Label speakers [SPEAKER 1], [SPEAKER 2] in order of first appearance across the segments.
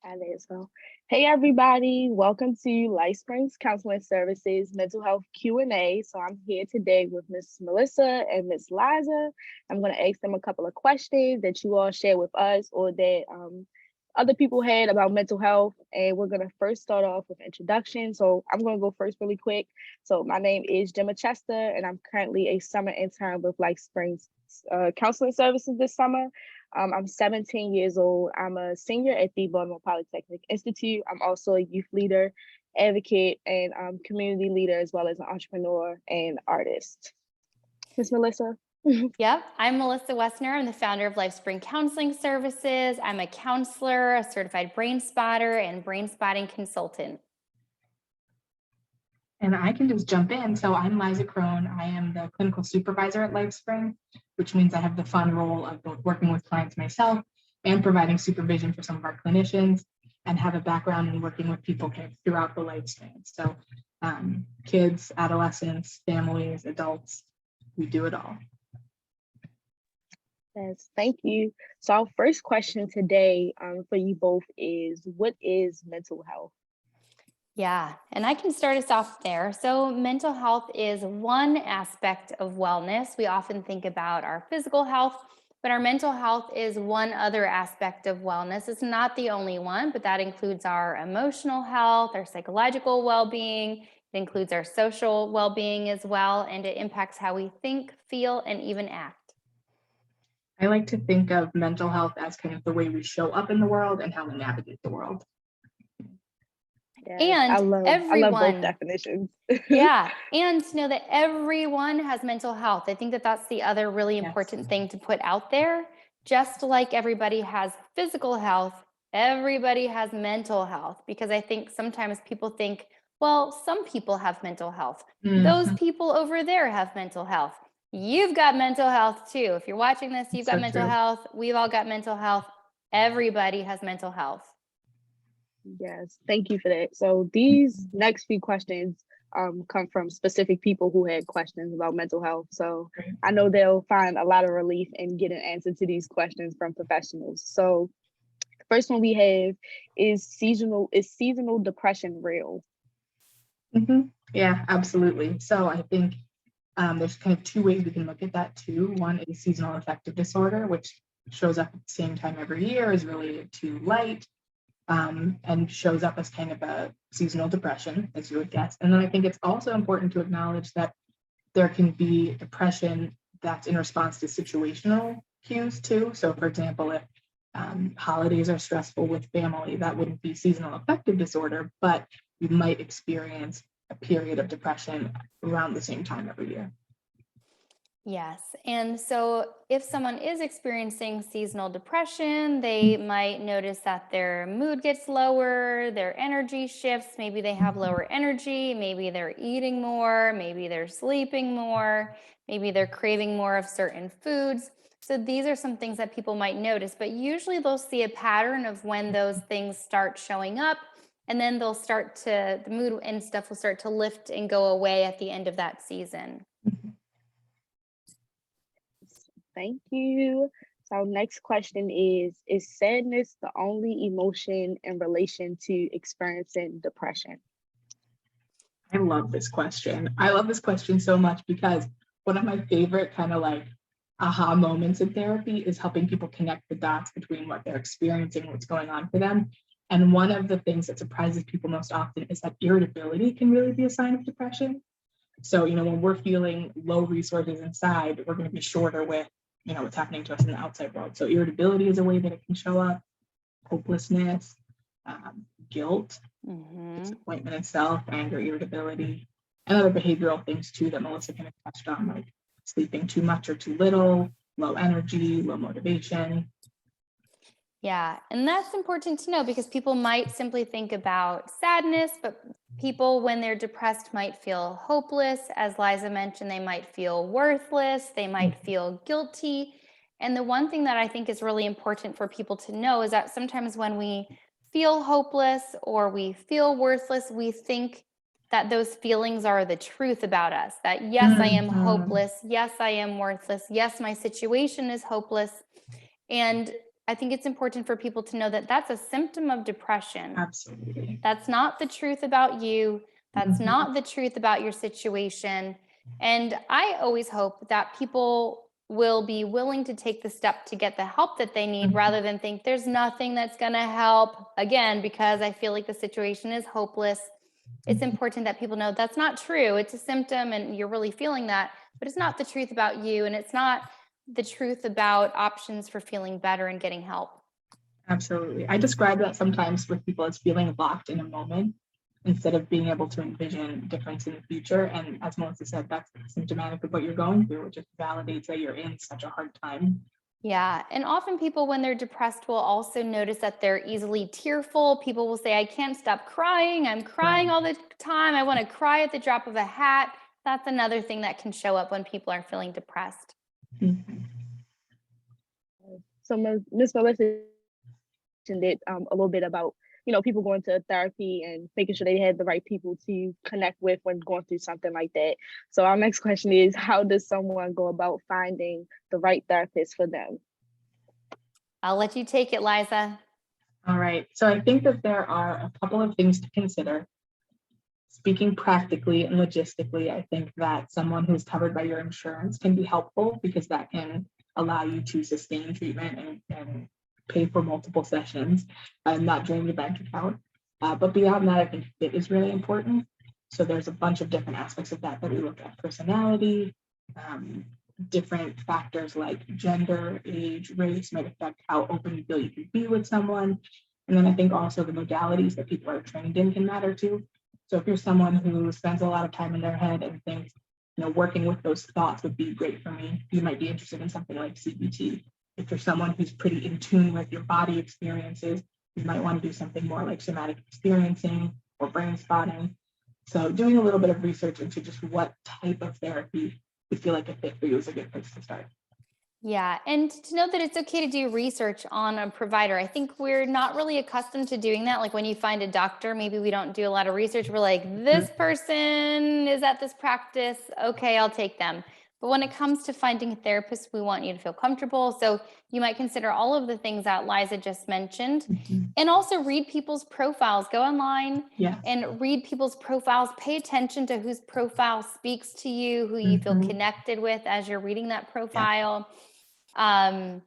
[SPEAKER 1] Got it. So, hey everybody, welcome to LifeSpring's Counseling Services Mental Health Q&A. So I'm here today with Miss Melissa and Miss Liza. I'm going to ask them a couple of questions that you all share with us or that other people had about mental health. And we're going to first start off with introduction. So I'm going to go first really quick. So my name is Jima and I'm currently a summer intern with LifeSpring's Counseling Services this summer. I'm 17 years old. I'm a senior at the Baltimore Polytechnic Institute. I'm also a youth leader, advocate, and community leader, as well as an entrepreneur and artist. Miss Melissa?
[SPEAKER 2] Yep, I'm Melissa Wesner. I'm the founder of LifeSpring Counseling Services. I'm a counselor, a certified brain spotter, and brain spotting consultant.
[SPEAKER 3] And I can just jump in. So I'm Liza Krohn. I am the clinical supervisor at LifeSpring, which means I have the fun role of both working with clients myself and providing supervision for some of our clinicians, and have a background in working with people throughout the lifespan. So kids, adolescents, families, adults, we do it all.
[SPEAKER 1] Yes, thank you. So our first question today for you both is, what is mental health?
[SPEAKER 2] Yeah, and I can start us off there. So mental health is one aspect of wellness. We often think about our physical health, but our mental health is one other aspect of wellness. It's not the only one, but that includes our emotional health, our psychological well-being. It includes our social well-being as well, and it impacts how we think, feel, and even act.
[SPEAKER 3] I like to think of mental health as kind of the way we show up in the world and how we navigate the world.
[SPEAKER 1] Yes,
[SPEAKER 2] And
[SPEAKER 1] I love both definitions.
[SPEAKER 2] Yeah, and to know that everyone has mental health. I think that that's the other really important thing to put out there. Just like everybody has physical health, everybody has mental health, because I think sometimes people think, well, some people have mental health. Those people over there have mental health. You've got mental health too. If you're watching this, you've got mental health. We've all got mental health. Everybody has mental health.
[SPEAKER 1] Yes, thank you for that. So these next few questions come from specific people who had questions about mental health. So I know they'll find a lot of relief in getting an answer to these questions from professionals. So the first one we have is seasonal depression real?
[SPEAKER 3] Yeah, absolutely. So I think there's kind of two ways we can look at that too. One is seasonal affective disorder, which shows up at the same time every year, is related to light, and shows up as kind of a seasonal depression, as you would guess. And then I think it's also important to acknowledge that there can be depression that's in response to situational cues too. So for example, if holidays are stressful with family, that wouldn't be seasonal affective disorder, but you might experience a period of depression around the same time every year.
[SPEAKER 2] Yes. And so if someone is experiencing seasonal depression, they might notice that their mood gets lower, their energy shifts. Maybe they have lower energy. Maybe they're eating more. Maybe they're sleeping more. Maybe they're craving more of certain foods. So these are some things that people might notice, but usually they'll see a pattern of when those things start showing up, and then the mood and stuff will start to lift and go away at the end of that season.
[SPEAKER 1] Thank you. So our next question is sadness the only emotion in relation to experiencing depression?
[SPEAKER 3] I love this question. I love this question so much because one of my favorite kind of like aha moments in therapy is helping people connect the dots between what they're experiencing and what's going on for them. And one of the things that surprises people most often is that irritability can really be a sign of depression. So, when we're feeling low resources inside, we're going to be shorter with what's happening to us in the outside world. So irritability is a way that it can show up, hopelessness, guilt, disappointment in self, anger, irritability, and other behavioral things too that Melissa kind of touched on, like sleeping too much or too little, low energy, low motivation.
[SPEAKER 2] Yeah, and that's important to know because people might simply think about sadness, but people, when they're depressed, might feel hopeless. As Liza mentioned, they might feel worthless, they might feel guilty. And the one thing that I think is really important for people to know is that sometimes when we feel hopeless or we feel worthless, we think that those feelings are the truth about us, that yes, I am hopeless, yes, I am worthless, yes, my situation is hopeless. And I think it's important for people to know that that's a symptom of depression.
[SPEAKER 3] Absolutely.
[SPEAKER 2] That's not the truth about you. That's
[SPEAKER 3] Mhm.
[SPEAKER 2] not the truth about your situation. And I always hope that people will be willing to take the step to get the help that they need
[SPEAKER 3] Mhm.
[SPEAKER 2] rather than think there's nothing that's going to help. Again, because I feel like the situation is hopeless. It's
[SPEAKER 3] Mhm.
[SPEAKER 2] important that people know that's not true. It's a symptom and you're really feeling that, but it's not the truth about you. And it's not the truth about options for feeling better and getting help.
[SPEAKER 3] Absolutely. I describe that sometimes with people as feeling locked in a moment instead of being able to envision difference in the future. And as Melissa said, that's symptomatic of what you're going through. It just validates that you're in such a hard time.
[SPEAKER 2] Yeah. And often people, when they're depressed, will also notice that they're easily tearful. People will say, I can't stop crying. I'm crying
[SPEAKER 3] Right.
[SPEAKER 2] all the time. I want to cry at the drop of a hat. That's another thing that can show up when people are feeling depressed.
[SPEAKER 3] Mhm.
[SPEAKER 1] So Ms. Melissa mentioned it a little bit about, people going to therapy and making sure they had the right people to connect with when going through something like that. So our next question is, how does someone go about finding the right therapist for them?
[SPEAKER 2] I'll let you take it, Liza.
[SPEAKER 3] All right. So I think that there are a couple of things to consider. Speaking practically and logistically, I think that someone who's covered by your insurance can be helpful because that can allow you to sustain treatment and pay for multiple sessions and not drain your bank account. But beyond that, I think fit is really important. So there's a bunch of different aspects of that we look at: personality, um, different factors like gender, age, race might affect how open you feel you can be with someone. And then I think also the modalities that people are trained in can matter too. So if you're someone who spends a lot of time in their head and thinks, working with those thoughts would be great for me, you might be interested in something like CBT. If you're someone who's pretty in tune with your body experiences, you might want to do something more like somatic experiencing or brain spotting. So doing a little bit of research into just what type of therapy would feel like a fit for you is a good place to start.
[SPEAKER 2] Yeah. And to know that it's okay to do research on a provider. I think we're not really accustomed to doing that. Like when you find a doctor, maybe we don't do a lot of research. We're like, this person is at this practice. Okay, I'll take them. But when it comes to finding a therapist, we want you to feel comfortable. So you might consider all of the things that Liza just mentioned
[SPEAKER 3] Mhm.
[SPEAKER 2] and also read people's profiles. Go online
[SPEAKER 3] Yes.
[SPEAKER 2] and read people's profiles. Pay attention to whose profile speaks to you, who you feel
[SPEAKER 3] Mhm.
[SPEAKER 2] connected with as you're reading that
[SPEAKER 3] Yeah.
[SPEAKER 2] profile. And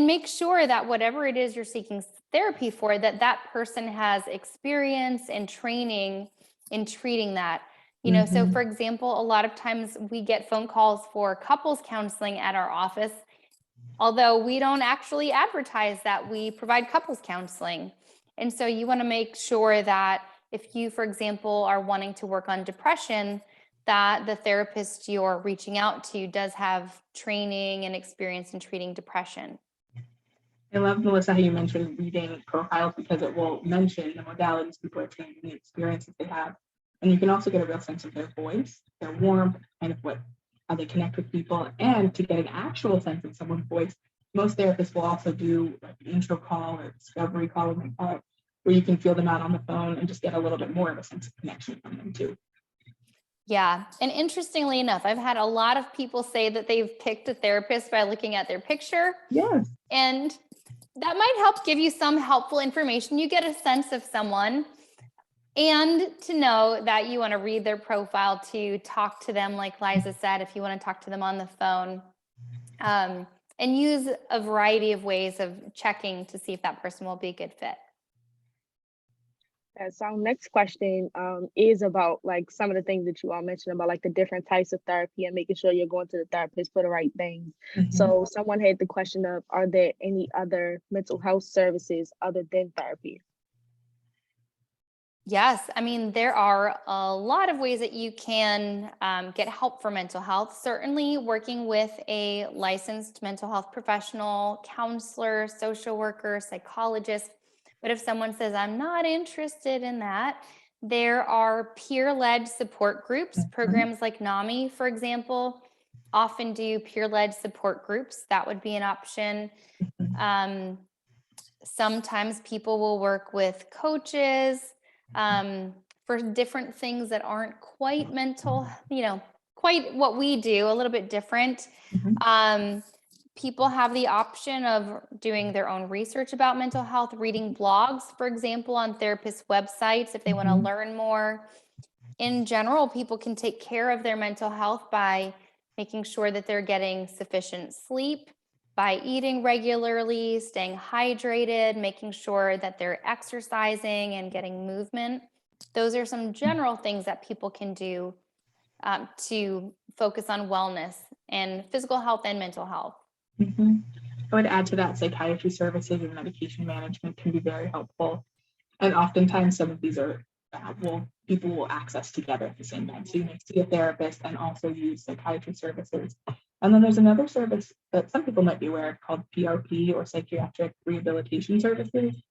[SPEAKER 2] make sure that whatever it is you're seeking therapy for, that person has experience and training in treating that. So
[SPEAKER 3] Mhm.
[SPEAKER 2] for example, a lot of times we get phone calls for couples counseling at our office, although we don't actually advertise that we provide couples counseling. And so you want to make sure that if you, for example, are wanting to work on depression, that the therapist you're reaching out to does have training and experience in treating depression.
[SPEAKER 3] I love, Melissa, how you mentioned reading profiles because it will mention the modalities people are trained in, the experiences they have. And you can also get a real sense of their voice, their warmth, kind of how they connect with people. And to get an actual sense of someone's voice, most therapists will also do like an intro call or discovery call, where you can feel them out on the phone and just get a little bit more of a sense of connection from them too.
[SPEAKER 2] Yeah. And interestingly enough, I've had a lot of people say that they've picked a therapist by looking at their picture.
[SPEAKER 3] Yes.
[SPEAKER 2] And that might help give you some helpful information. You get a sense of someone, and to know that you want to read their profile, to talk to them, like Liza said, if you want to talk to them on the phone, and use a variety of ways of checking to see if that person will be a good fit.
[SPEAKER 1] So our next question is about like some of the things that you all mentioned about like the different types of therapy and making sure you're going to the therapist for the right things.
[SPEAKER 3] Mhm.
[SPEAKER 1] So someone had the question of, are there any other mental health services other than therapy?
[SPEAKER 2] Yes, I mean, there are a lot of ways that you can get help for mental health. Certainly, working with a licensed mental health professional, counselor, social worker, psychologist. But if someone says, I'm not interested in that, there are peer-led support groups.
[SPEAKER 3] Mhm.
[SPEAKER 2] Programs like NAMI, for example, often do peer-led support groups. That would be an option.
[SPEAKER 3] Mhm.
[SPEAKER 2] Sometimes people will work with coaches for different things that aren't quite mental, quite what we do, a little bit different.
[SPEAKER 3] Mhm.
[SPEAKER 2] Um, people have the option of doing their own research about mental health, reading blogs, for example, on therapist websites if they want to learn more. In general, people can take care of their mental health by making sure that they're getting sufficient sleep, by eating regularly, staying hydrated, making sure that they're exercising and getting movement. Those are some general things that people can do to focus on wellness and physical health and mental health.
[SPEAKER 3] I would add to that, psychiatry services and medication management can be very helpful. And oftentimes some of these are people will access together at the same time. So you may see a therapist and also use psychiatry services. And then there's another service that some people might be aware of called PRP, or psychiatric rehabilitation services,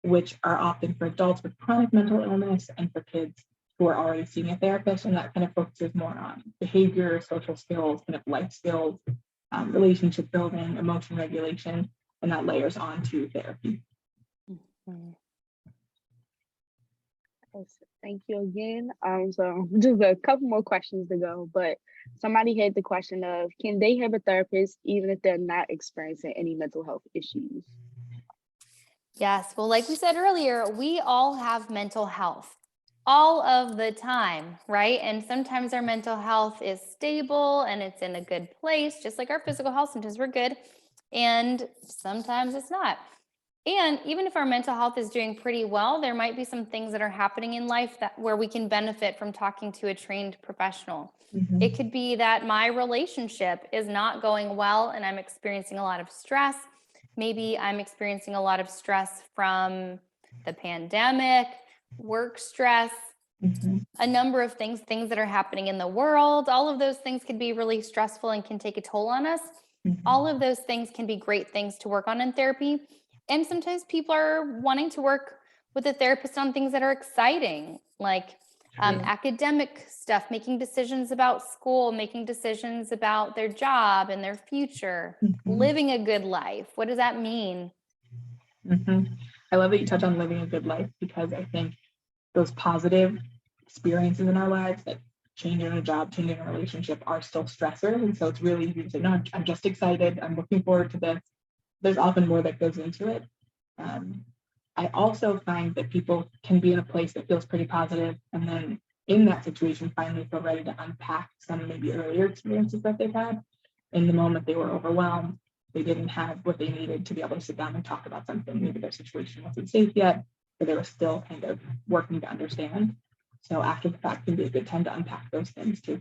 [SPEAKER 3] which are often for adults with chronic mental illness and for kids who are already seeing a therapist. And that kind of focuses more on behavior, social skills, kind of life skills, relationship building, emotion regulation, and that layers onto therapy.
[SPEAKER 1] Thank you again. So just a couple more questions to go, but somebody had the question of, can they have a therapist even if they're not experiencing any mental health issues?
[SPEAKER 2] Yes. Well, like we said earlier, we all have mental health all of the time, right? And sometimes our mental health is stable and it's in a good place, just like our physical health. Sometimes we're good and sometimes it's not. And even if our mental health is doing pretty well, there might be some things that are happening in life where we can benefit from talking to a trained professional. It could be that my relationship is not going well and I'm experiencing a lot of stress. Maybe I'm experiencing a lot of stress from the pandemic, work stress, a number of things that are happening in the world. All of those things can be really stressful and can take a toll on us. All of those things can be great things to work on in therapy. And sometimes people are wanting to work with a therapist on things that are exciting, like academic stuff, making decisions about school, making decisions about their job and their future, living a good life. What does that mean?
[SPEAKER 3] I love that you touch on living a good life, because I think those positive experiences in our lives, like changing a job, changing a relationship, are still stressors. And so it's really easy to say, no, I'm just excited. I'm looking forward to this. There's often more that goes into it. I also find that people can be in a place that feels pretty positive, and then in that situation finally feel ready to unpack some maybe earlier experiences that they've had. In the moment they were overwhelmed, they didn't have what they needed to be able to sit down and talk about something. Maybe their situation wasn't safe yet, but they were still kind of working to understand. So after the fact can be a good time to unpack those things too.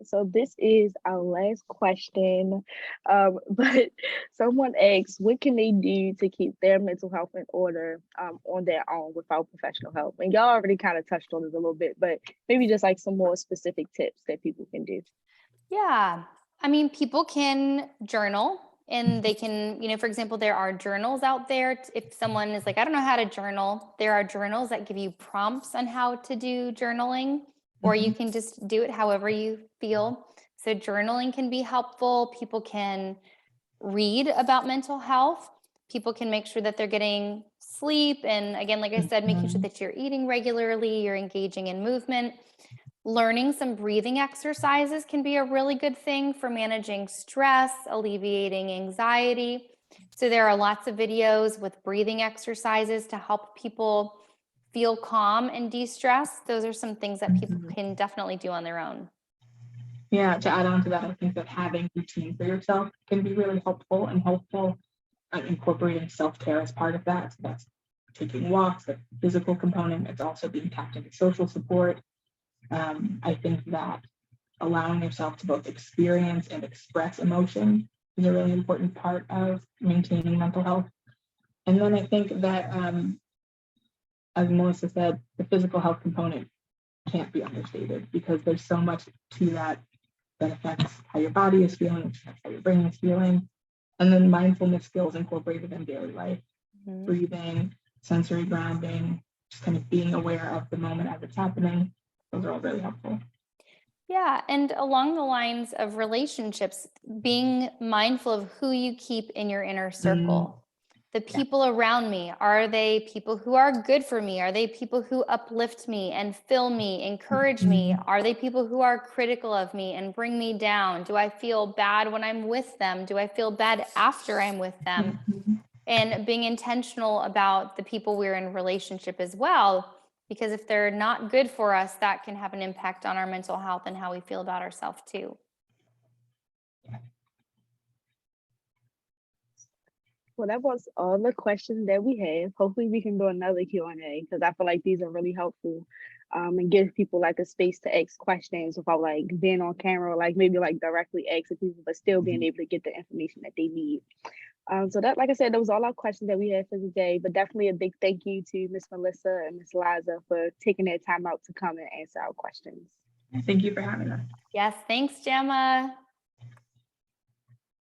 [SPEAKER 1] So this is our last question, but someone asks, what can they do to keep their mental health in order on their own without professional help? And y'all already kind of touched on it a little bit, but maybe just like some more specific tips that people can do.
[SPEAKER 2] Yeah. I mean, people can journal, and they can, for example, there are journals out there. If someone is like, I don't know how to journal, there are journals that give you prompts on how to do journaling, or you can just do it however you feel. So journaling can be helpful. People can read about mental health. People can make sure that they're getting sleep. And again, like I said, making sure that you're eating regularly, you're engaging in movement. Learning some breathing exercises can be a really good thing for managing stress, alleviating anxiety. So there are lots of videos with breathing exercises to help people feel calm and de-stress. Those are some things that people can definitely do on their own.
[SPEAKER 3] Yeah, to add on to that, I think that having routine for yourself can be really helpful, and helpful incorporating self-care as part of that. So that's taking walks, the physical component. It's also being tapped into social support. I think that allowing yourself to both experience and express emotion is a really important part of maintaining mental health. And then I think that, as Melissa said, the physical health component can't be understated, because there's so much to that affects how your body is feeling, which affects how your brain is feeling. And then mindfulness skills incorporated in daily life, breathing, sensory grounding, just kind of being aware of the moment as it's happening. Those are all really helpful.
[SPEAKER 2] Yeah. And along the lines of relationships, being mindful of who you keep in your inner circle. The people around me, are they people who are good for me? Are they people who uplift me and fill me, encourage me? Are they people who are critical of me and bring me down? Do I feel bad when I'm with them? Do I feel bad after I'm with them? And being intentional about the people we're in relationship as well, because if they're not good for us, that can have an impact on our mental health and how we feel about ourselves too.
[SPEAKER 1] Well, that was all the questions that we have. Hopefully we can do another Q&A because I feel like these are really helpful, and give people like a space to ask questions without like being on camera, or like maybe like directly asking people, but still being able to get the information that they need. So that, like I said, that was all our questions that we had for today, but definitely a big thank you to Miss Melissa and Miss Liza for taking their time out to come and answer our questions.
[SPEAKER 3] Thank you for having us.
[SPEAKER 2] Yes, thanks, Gemma.